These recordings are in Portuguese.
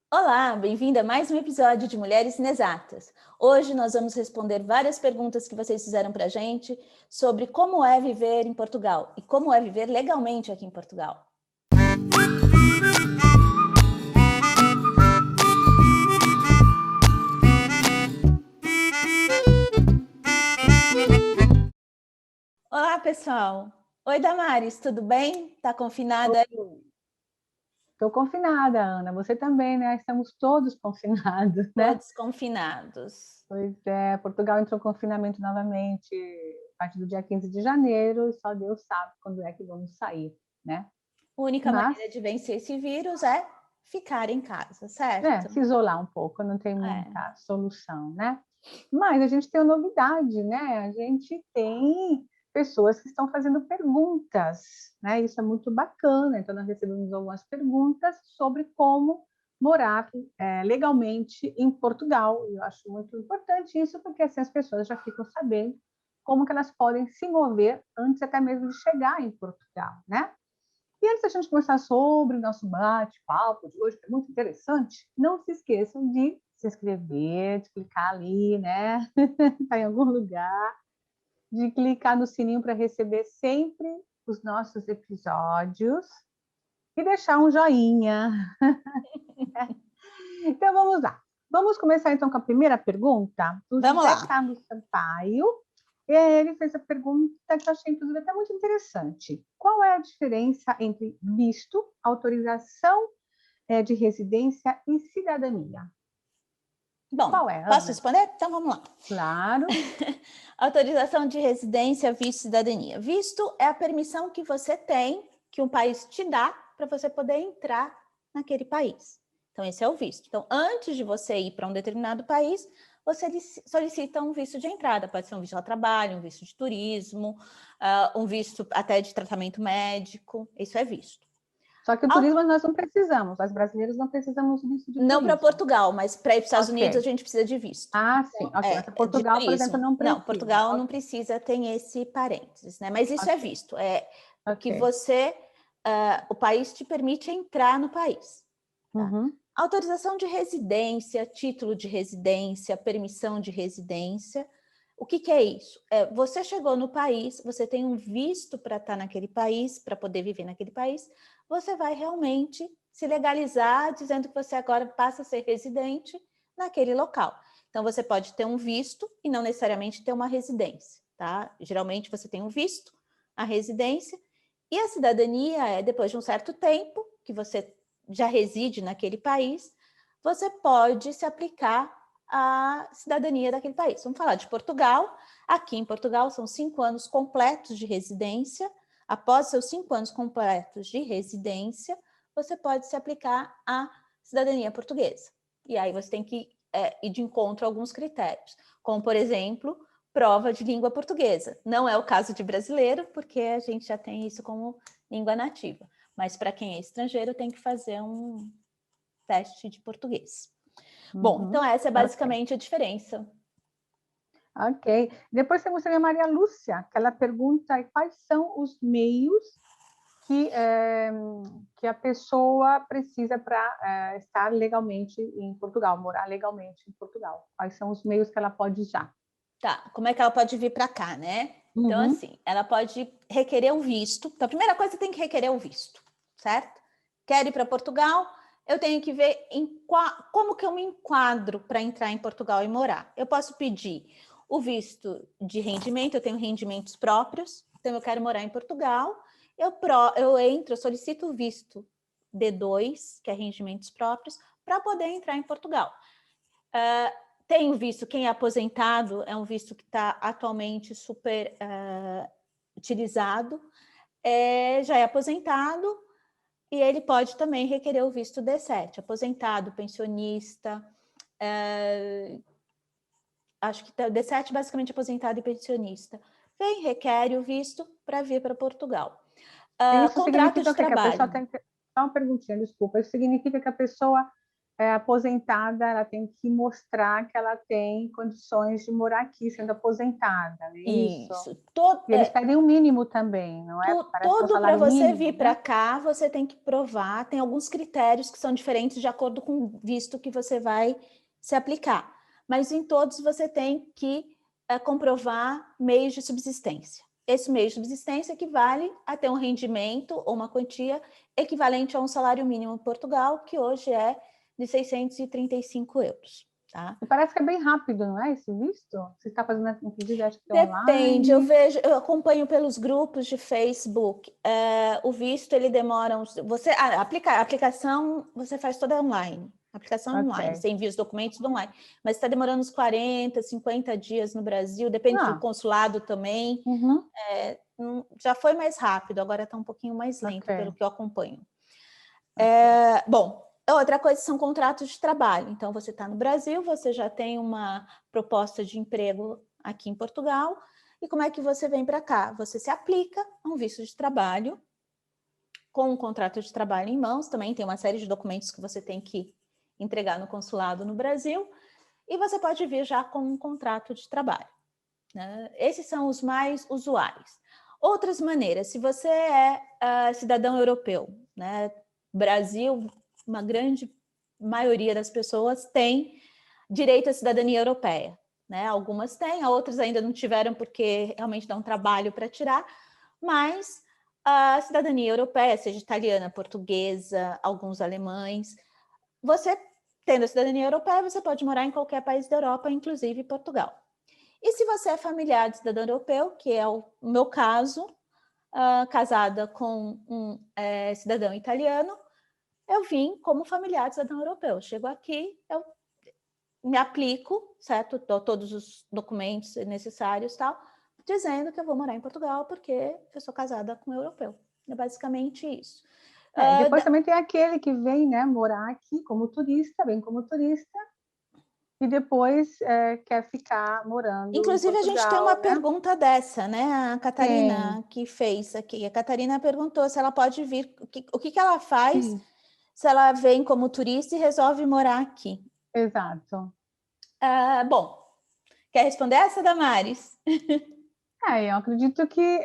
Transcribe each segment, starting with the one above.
Olá, bem-vinda a mais um episódio de Mulheres Inexatas. Hoje nós vamos responder várias perguntas que vocês fizeram para a gente sobre como é viver em Portugal e como é viver legalmente aqui em Portugal. Olá, pessoal. Oi, Damares, tudo bem? Tá confinada aí? Estou confinada, Ana. Você também, né? Estamos todos confinados, né? Todos confinados. Pois é, Portugal entrou em confinamento novamente a partir do dia 15 de janeiro e só Deus sabe quando é que vamos sair, né? A única Mas, maneira de vencer esse vírus é ficar em casa, certo? se isolar um pouco, não tem É. muita solução, né? Mas a gente tem uma novidade, né? A gente tem pessoas que estão fazendo perguntas, né? Isso é muito bacana. Então, nós recebemos algumas perguntas sobre como morar legalmente em Portugal. E eu acho muito importante isso, porque assim as pessoas já ficam sabendo como que elas podem se mover antes até mesmo de chegar em Portugal, né? E antes da gente começar sobre o nosso bate-papo de hoje, que é muito interessante, não se esqueçam de se inscrever, de clicar ali, né? Está em algum lugar, de clicar no sininho para receber sempre os nossos episódios e deixar um joinha. Então vamos lá. Vamos começar então com a primeira pergunta. O Vamos José lá. Carlos Sampaio, ele fez a pergunta que eu achei, inclusive, até muito interessante. Qual é a diferença entre visto, autorização de residência e cidadania? Bom, Qual é, posso Ana? responder? Então vamos lá. Claro. Autorização de residência, visto e cidadania. Visto é a permissão que você tem, que um país te dá, para você poder entrar naquele país. Então, esse é o visto. Então, antes de você ir para um determinado país, você solicita um visto de entrada. Pode ser um visto de trabalho, um visto de turismo, um visto até de tratamento médico. Isso é visto. Só que o turismo nós não precisamos, nós brasileiros não precisamos de visto de Não para turismo. Portugal, mas para ir para os Estados Unidos a Ok. gente precisa de visto. Ah, sim, Então, ok. Mas de Portugal, por exemplo, turismo. não Não, precisa. Portugal não Ok, precisa, tem esse parênteses, né? Mas isso é ok, visto, é o que ok. o país te permite entrar no país. Tá? Uhum. Autorização de residência, título de residência, permissão de residência. O que é isso? Você chegou no país, você tem um visto para estar naquele país, para poder viver naquele país, você vai realmente se legalizar, dizendo que você agora passa a ser residente naquele local. Então, você pode ter um visto e não necessariamente ter uma residência, tá? Geralmente, você tem um visto, a residência, e a cidadania é depois de um certo tempo que você já reside naquele país, você pode se aplicar à cidadania daquele país. Vamos falar de Portugal. Aqui em Portugal são 5 anos completos de residência. Após seus 5 anos completos de residência, você pode se aplicar à cidadania portuguesa. E aí você tem que ir de encontro a alguns critérios, como, por exemplo, prova de língua portuguesa. Não é o caso de brasileiro, porque a gente já tem isso como língua nativa. Mas para quem é estrangeiro, tem que fazer um teste de português. Bom, então Uhum. essa é Ok. basicamente a diferença. Ok. Depois temos também a Maria Lúcia, que ela pergunta quais são os meios que, que a pessoa precisa para estar legalmente em Portugal, morar legalmente em Portugal. Quais são os meios que ela pode usar? Tá, como é que ela pode vir para cá, né? Então, Uhum. assim, ela pode requerer o visto. Então, a primeira coisa tem que requerer o visto, certo? Quero ir para Portugal, eu tenho que ver como que eu me enquadro para entrar em Portugal e morar. Eu posso pedir o visto de rendimento, eu tenho rendimentos próprios, então eu quero morar em Portugal, eu solicito o visto D2, que é rendimentos próprios, para poder entrar em Portugal. Tem o visto, quem é aposentado, é um visto que está atualmente super utilizado, já é aposentado, e ele pode também requerer o visto D7, aposentado, pensionista, acho que o D7 basicamente aposentado e pensionista. Vem, requer o visto para vir para Portugal. Isso Contrato significa de o quê? Que a pessoa trabalho. tem que... Só uma perguntinha, desculpa. Isso significa que a pessoa aposentada, ela tem que mostrar que ela tem condições de morar aqui, sendo aposentada, não é isso? Isso. E eles pedem o mínimo também, não é? Parece que é o Tudo para salário você mínimo, vir para né? cá, você tem que provar, tem alguns critérios que são diferentes de acordo com o visto que você vai se aplicar. Mas em todos você tem que comprovar meios de subsistência. Esse meio de subsistência equivale a ter um rendimento ou uma quantia equivalente a um salário mínimo em Portugal, que hoje é de 635 euros. Tá? E parece que é bem rápido, não é, esse visto? Você está fazendo um pedido, acho que Depende, online. eu acompanho pelos grupos de Facebook. O visto ele demora a aplicação você faz toda online. Aplicação online, Ok. você envia os documentos online, mas está demorando uns 40, 50 dias no Brasil, depende do Ah, consulado também. uhum, Já foi mais rápido, agora está um pouquinho mais lento, pelo ok, que eu acompanho. ok. Bom, outra coisa são contratos de trabalho. Então, você está no Brasil, você já tem uma proposta de emprego aqui em Portugal. E como é que você vem para cá? Você se aplica a um visto de trabalho, com um contrato de trabalho em mãos. Também tem uma série de documentos que você tem que entregar no consulado no Brasil. E você pode vir já com um contrato de trabalho. Né? Esses são os mais usuais. Outras maneiras, se você é cidadão europeu, né? Brasil, uma grande maioria das pessoas tem direito à cidadania europeia. Né? Algumas têm, outras ainda não tiveram porque realmente dá um trabalho para tirar, mas a cidadania europeia, seja italiana, portuguesa, alguns alemães, você tendo a cidadania europeia, você pode morar em qualquer país da Europa, inclusive Portugal. E se você é familiar de cidadão europeu, que é o meu caso, casada com um cidadão italiano, eu vim como familiar de cidadão europeu. Chego aqui, eu me aplico, certo? Dou todos os documentos necessários tal, dizendo que eu vou morar em Portugal porque eu sou casada com um europeu. É basicamente isso. E depois também tem aquele que vem, né, morar aqui como turista, vem como turista, e depois quer ficar morando em Inclusive, a gente tem uma Portugal, né? pergunta dessa, né? A Tem, Catarina que fez aqui. A Catarina perguntou se ela pode vir, o que ela faz sim, se ela vem como turista e resolve morar aqui. exato. Bom, quer responder essa, Damares? Eu acredito que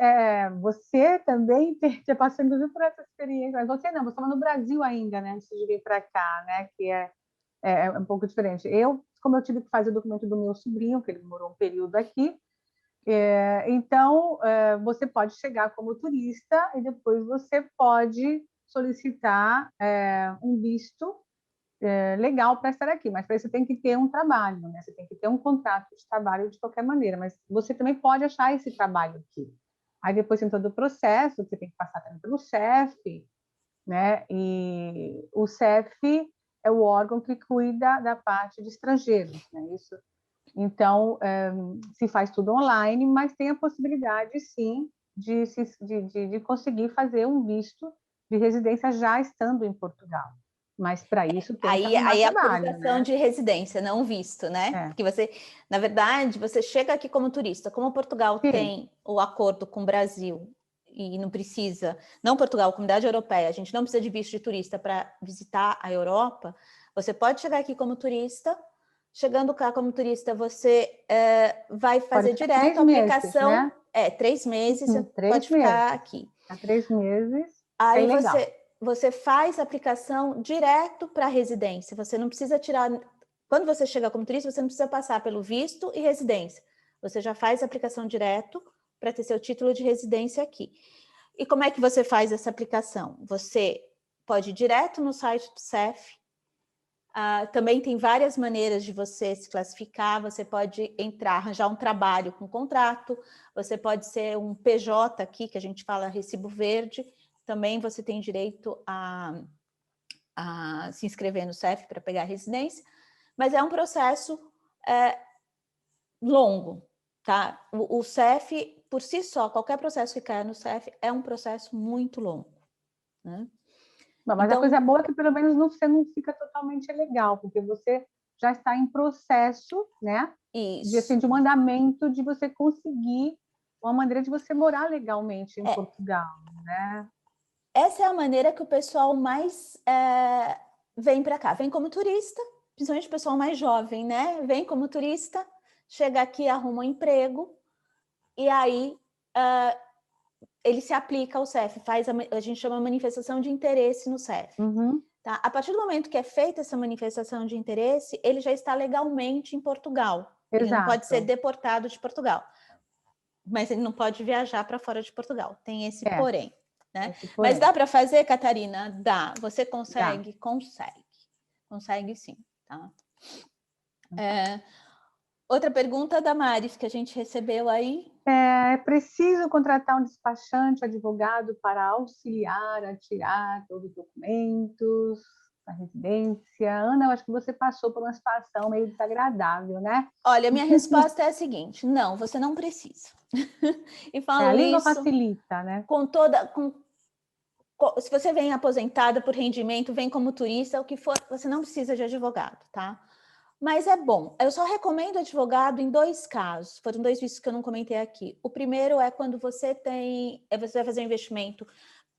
você também está passando por essa experiência. Mas você não, você estava no Brasil ainda, né? Antes de vir para cá, né? Que é um pouco diferente. Como eu tive que fazer o documento do meu sobrinho, que ele morou um período aqui, então você pode chegar como turista e depois você pode solicitar um visto legal para estar aqui, mas para isso tem que ter um trabalho, né? Você tem que ter um contrato de trabalho de qualquer maneira, mas você também pode achar esse trabalho aqui. Aí depois tem todo o processo, você tem que passar também pelo CEF, né? E o CEF é o órgão que cuida da parte de estrangeiros, né? Isso. Então, se faz tudo online, mas tem a possibilidade, sim, de conseguir fazer um visto de residência já estando em Portugal. Mas para isso tem que arrumar Aí é trabalho, autorização né? de residência, não visto, né? É. Porque você, na verdade, você chega aqui como turista. Como Portugal Sim, tem o acordo com o Brasil e não precisa, não Portugal, a Comunidade Europeia, a gente não precisa de visto de turista para visitar a Europa, você pode chegar aqui como turista. Chegando cá como turista, você vai pode fazer ficar direto três a meses, aplicação. né? 3 meses, você pode 3 meses. ficar aqui. Há 3 meses é Aí ilegal. você faz a aplicação direto para a residência. Você não precisa tirar. Quando você chega como turista, você não precisa passar pelo visto e residência. Você já faz a aplicação direto para ter seu título de residência aqui. E como é que você faz essa aplicação? Você pode ir direto no site do CEF. Também tem várias maneiras de você se classificar. Você pode entrar, arranjar um trabalho com contrato. Você pode ser um PJ aqui, que a gente fala recibo verde. Também você tem direito a se inscrever no CEF para pegar residência. Mas é um processo longo, tá? O CEF, por si só, qualquer processo que caia no CEF é um processo muito longo, né? Bom, mas a Então, coisa boa é que pelo menos você não fica totalmente ilegal, porque você já está em processo, né? isso. De um andamento de você conseguir uma maneira de você morar legalmente em É, Portugal, né? essa é a maneira que o pessoal mais vem para cá, vem como turista, principalmente o pessoal mais jovem, né? Vem como turista, chega aqui, arruma um emprego, e aí ele se aplica ao CEF, a gente chama manifestação de interesse no CEF. Uhum. Tá? A partir do momento que é feita essa manifestação de interesse, ele já está legalmente em Portugal. Ele não pode ser Exato. deportado de Portugal, mas ele não pode viajar para fora de Portugal. Tem esse É, porém. Né? esse Mas porém. dá para fazer, Catarina? Dá. Você Dá. consegue? Consegue. Consegue sim. Tá? Outra pergunta da Maris, que a gente recebeu aí. É preciso contratar um despachante, advogado, para auxiliar a tirar todos os documentos da residência? Ana, eu acho que você passou por uma situação meio desagradável, né? Olha, minha resposta é a seguinte: não, você não precisa. E falo A língua isso facilita, né? se você vem aposentada por rendimento, vem como turista, o que for, você não precisa de advogado, tá? Mas é bom. Eu só recomendo advogado em 2 casos. Foram 2 vistos que eu não comentei aqui. O primeiro é quando você vai fazer um investimento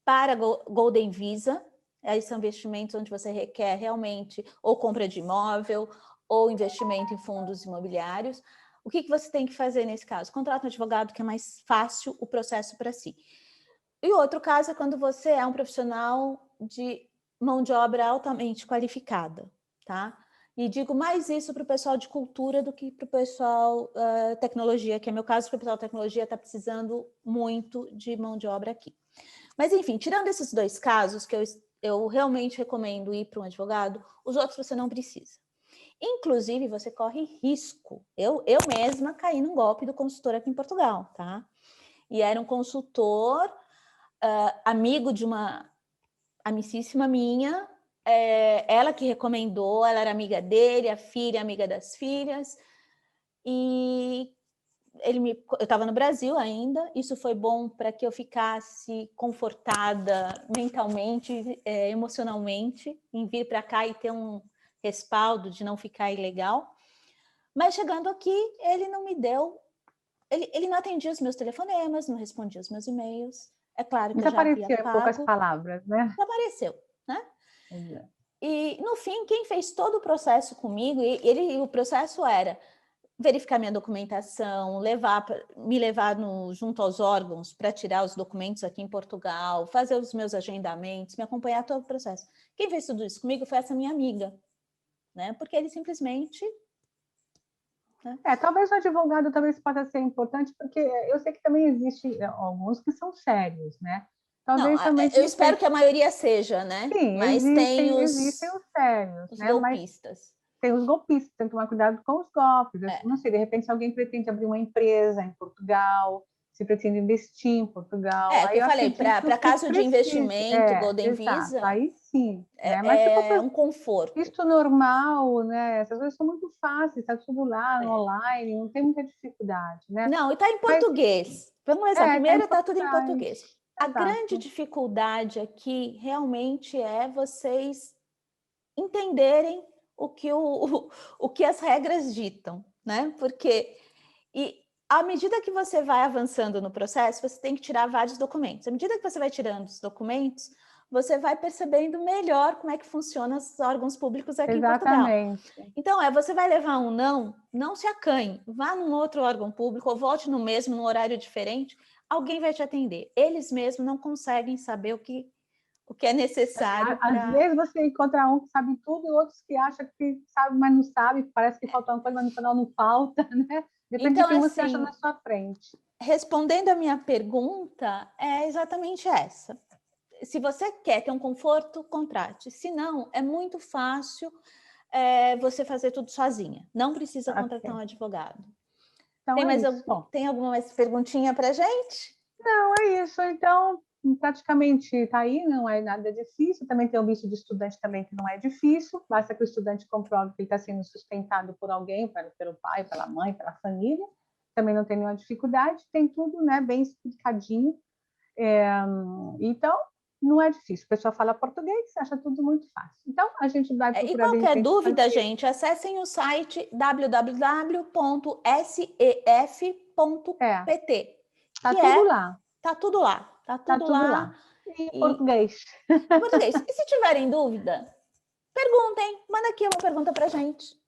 para Golden Visa. Aí são investimentos onde você requer realmente ou compra de imóvel ou investimento em fundos imobiliários. O que você tem que fazer nesse caso? Contrata um advogado, que é mais fácil o processo para si. E o outro caso é quando você é um profissional de mão de obra altamente qualificada, tá? E digo mais isso para o pessoal de cultura do que para o pessoal tecnologia, que é meu caso, porque o pessoal de tecnologia está precisando muito de mão de obra aqui. Mas, enfim, tirando esses 2 casos, que eu realmente recomendo ir para um advogado, os outros você não precisa. Inclusive, você corre risco. Eu mesma caí num golpe do consultor aqui em Portugal, tá? E era um consultor amigo de uma amicíssima minha, ela que recomendou, ela era amiga dele, a filha amiga das filhas, e eu estava no Brasil ainda, isso foi bom para que eu ficasse confortada mentalmente, emocionalmente, em vir para cá e ter um respaldo de não ficar ilegal. Mas chegando aqui, ele não me deu, ele não atendia os meus telefonemas, não respondia os meus e-mails. É claro que eu já havia Desapareceu em poucas pago, palavras, né? desapareceu, né? Exato. E, no fim, quem fez todo o processo comigo, o processo era verificar minha documentação, me levar junto aos órgãos para tirar os documentos aqui em Portugal, fazer os meus agendamentos, me acompanhar todo o processo. Quem fez tudo isso comigo foi essa minha amiga, né? Porque ele simplesmente... Né? Talvez o advogado talvez possa ser importante, porque eu sei que também existe alguns que são sérios, né? Não, Talvez realmente eu não espero seja. que a maioria seja, né? Sim, Mas tem existem os sérios, os né? Mas golpistas. tem os golpistas, tem que tomar cuidado com os golpes. Eu É. não sei, de repente, se alguém pretende abrir uma empresa em Portugal, se pretende investir em Portugal, É, que aí eu eu falei, acredito para que caso de precise. investimento, Golden Exato, Visa aí sim, né? Mas se for é um conforto. visto normal, né? Essas coisas são muito fáceis, está tudo lá É. online, não tem muita dificuldade, né? Não, e está em Mas português. Vamos começar. tá Primeiro, está tudo em importante. português. A grande Exato. dificuldade aqui realmente é vocês entenderem o que as regras ditam, né? Porque à medida que você vai avançando no processo, você tem que tirar vários documentos. À medida que você vai tirando os documentos, você vai percebendo melhor como é que funcionam os órgãos públicos aqui em Portugal. Exatamente. Então, você vai levar um não se acanhe, vá num outro órgão público ou volte no mesmo, num horário diferente, alguém vai te atender. Eles mesmos não conseguem saber o que é necessário Às para... vezes você encontra um que sabe tudo e outros que acham que sabe, mas não sabe, parece que falta uma coisa, mas no final não falta, né? Depende de Então, quem você acha assim, na sua frente. respondendo a minha pergunta, é exatamente essa. Se você quer ter um conforto, contrate. Se não, é muito fácil você fazer tudo sozinha. Não precisa contratar um Ok. advogado. Então é isso. Bom, Tem alguma mais perguntinha para gente? não é isso. Então, praticamente está aí, não é nada difícil. Também tem o visto de estudante também que não é difícil. Basta que o estudante comprove que ele está sendo sustentado por alguém, pelo pai, pela mãe, pela família. Também não tem nenhuma dificuldade. Tem tudo, né, bem explicadinho. Então, não é difícil. O pessoal fala português, acha tudo muito fácil. Então, a gente vai E procurar, de qualquer repente, dúvida, fazer. gente, acessem o site www.sef.pt, É, tá que tudo lá. tá tudo lá, tá Tá tudo tudo lá lá. Em e português. em português. E se tiverem dúvida, perguntem, manda aqui uma pergunta pra gente.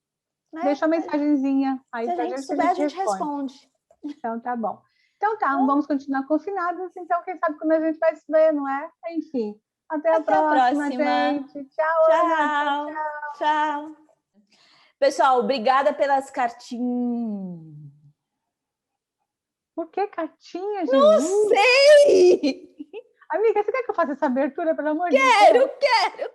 Né? Deixa uma mensagenzinha aí Se a pra gente gente, souber, a gente responde. Então tá bom. Então tá, vamos continuar confinados, então quem sabe quando a gente vai se ver, não é? Enfim, até a próxima, gente. Tchau, Ana. Tchau. Tchau. Pessoal, obrigada pelas cartinhas. Por que cartinha, Não Jesus? sei! Amiga, você quer que eu faça essa abertura, pelo amor de Deus? Quero!